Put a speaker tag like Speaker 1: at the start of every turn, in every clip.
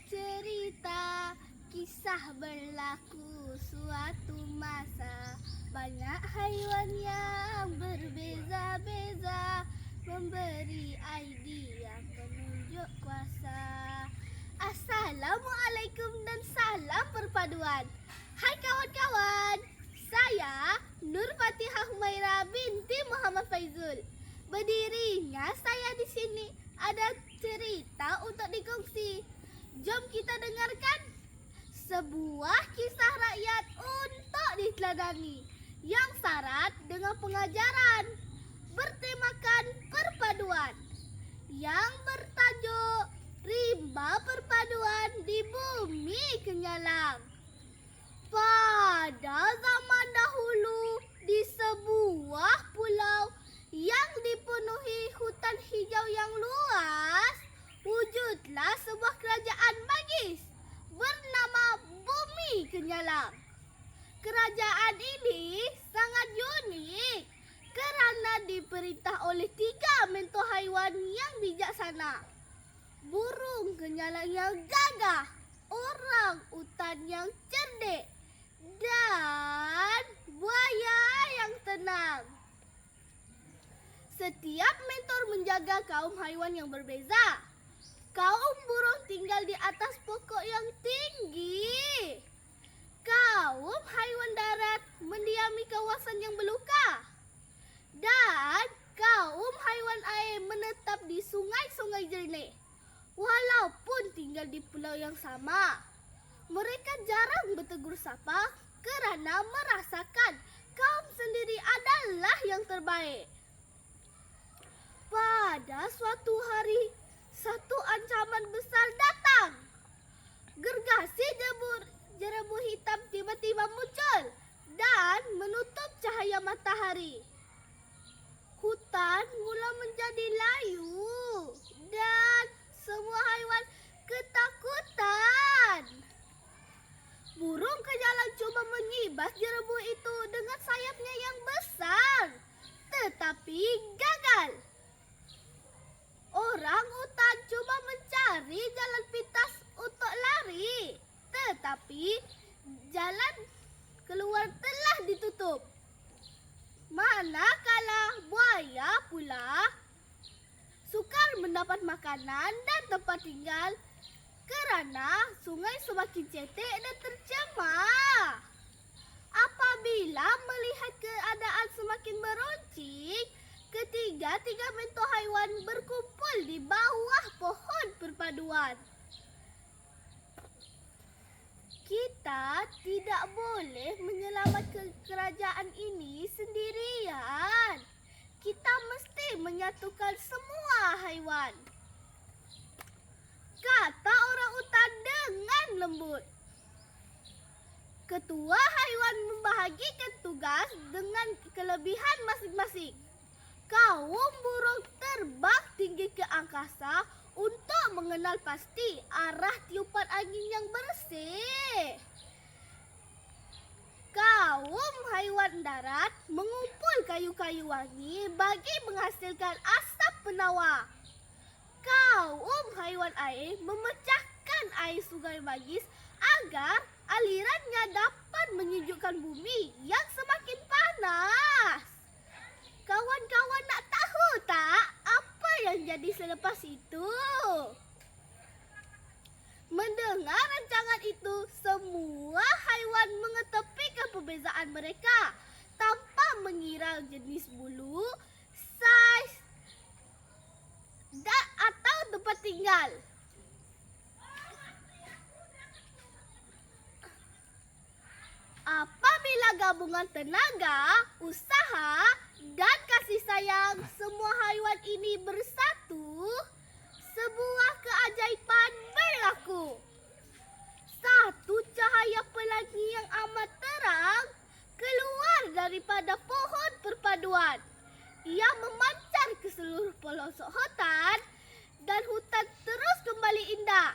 Speaker 1: cerita kisah berlaku suatu masa. Banyak haiwan yang berbeza-beza memberi idea penunjuk kuasa. Assalamualaikum dan salam perpaduan. Hai kawan-kawan, saya Nur Fatihah Humaira binti Muhammad Faizul. Berdirinya saya di sini ada cerita untuk dikongsi. Jom kita dengarkan sebuah kisah rakyat untuk diteladani yang syarat dengan pengajaran bertemakan perpaduan yang bertajuk Rimba Perpaduan di Bumi Kenyalang. Pada zaman dahulu di sebuah pulau yang dipenuhi hutan hijau yang luas, wujudlah sebuah kerajaan magis bernama Bumi Kenyalang. Kerajaan ini sangat unik kerana diperintah oleh 3 mentor haiwan yang bijaksana. Burung kenyalang yang gagah, orang utan yang cerdik, dan buaya yang tenang. Setiap mentor menjaga kaum haiwan yang berbeza. Kaum burung tinggal di atas pokok yang tinggi. Kaum haiwan darat mendiami kawasan yang belukar. Dan kaum haiwan air menetap di sungai-sungai jernih. Walaupun tinggal di pulau yang sama, mereka jarang bertegur sapa kerana merasakan kaum sendiri adalah yang terbaik. Pada suatu hari, satu ancaman besar datang. Gergasi jerebu hitam tiba-tiba muncul dan menutup cahaya matahari. Hutan mula menjadi layu dan semua haiwan ketakutan. Burung kenyalang cuba mengibas jerebu itu dengan sayapnya yang besar, tetapi gagal. Orang utan cuba mencari jalan pintas untuk lari, tetapi jalan keluar telah ditutup. Manakala buaya pula sukar mendapat makanan dan tempat tinggal kerana sungai semakin cetek dan tercemar. Apabila melihat keadaan semakin meruncing, ketiga mentor haiwan berkumpul di bawah pohon perpaduan. Kita tidak boleh menyelamatkan kerajaan ini sendirian. Kita mesti menyatukan semua haiwan, kata orang utan dengan lembut. Ketua haiwan membahagikan tugas dengan kelebihan masing-masing. Kaum burung terbang tinggi ke angkasa untuk mengenal pasti arah tiupan angin yang bersih. Kaum haiwan darat mengumpul kayu-kayu wangi bagi menghasilkan asap penawar. Kaum haiwan air memecahkan air sungai magis agar alirannya dapat menyejukkan bumi yang semakin panas. Kawan-kawan nak tahu tak apa yang jadi selepas itu? Mendengar rancangan itu, semua haiwan mengetepikan perbezaan mereka tanpa mengira jenis bulu, saiz, atau tempat tinggal. Apabila gabungan tenaga, usaha, dan kasih sayang semua haiwan ini bersatu, sebuah keajaiban berlaku. Satu cahaya pelangi yang amat terang keluar daripada pohon perpaduan. Ia memancar ke seluruh pelosok hutan dan hutan terus kembali indah.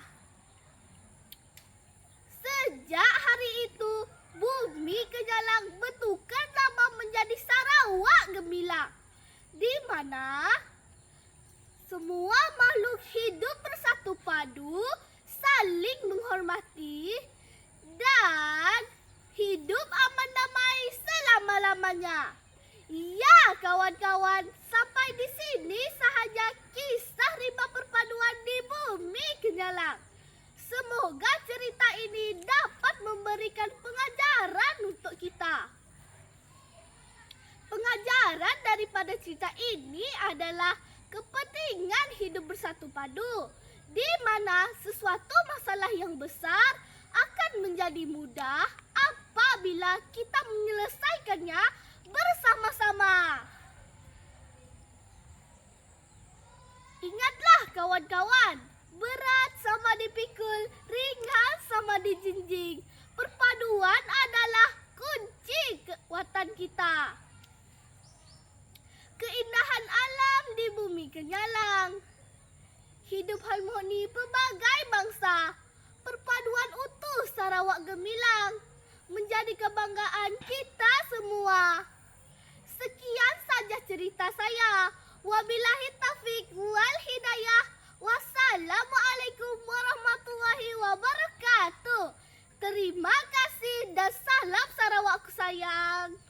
Speaker 1: Sejak hari itu, Bumi Kenyalang bertukar nama menjadi Sarawak Gemilang, di mana semua Semoga cerita ini dapat memberikan pengajaran untuk kita. Pengajaran daripada cerita ini adalah kepentingan hidup bersatu padu, di mana sesuatu masalah yang besar akan menjadi mudah apabila kita menyelesaikannya bersama-sama. Ingatlah kawan-kawan, berat sama dipikul, ringan sama dijinjing. Perpaduan adalah kunci kekuatan kita. Keindahan alam di bumi kenyalang. Hidup harmoni pelbagai bangsa. Perpaduan utuh Sarawak gemilang. Menjadi kebanggaan kita semua. Sekian saja cerita saya. Wabillahi taufiq wal hidayah. Wassalamualaikum warahmatullahi wabarakatuh. Terima kasih dan salam Sarawakku sayang.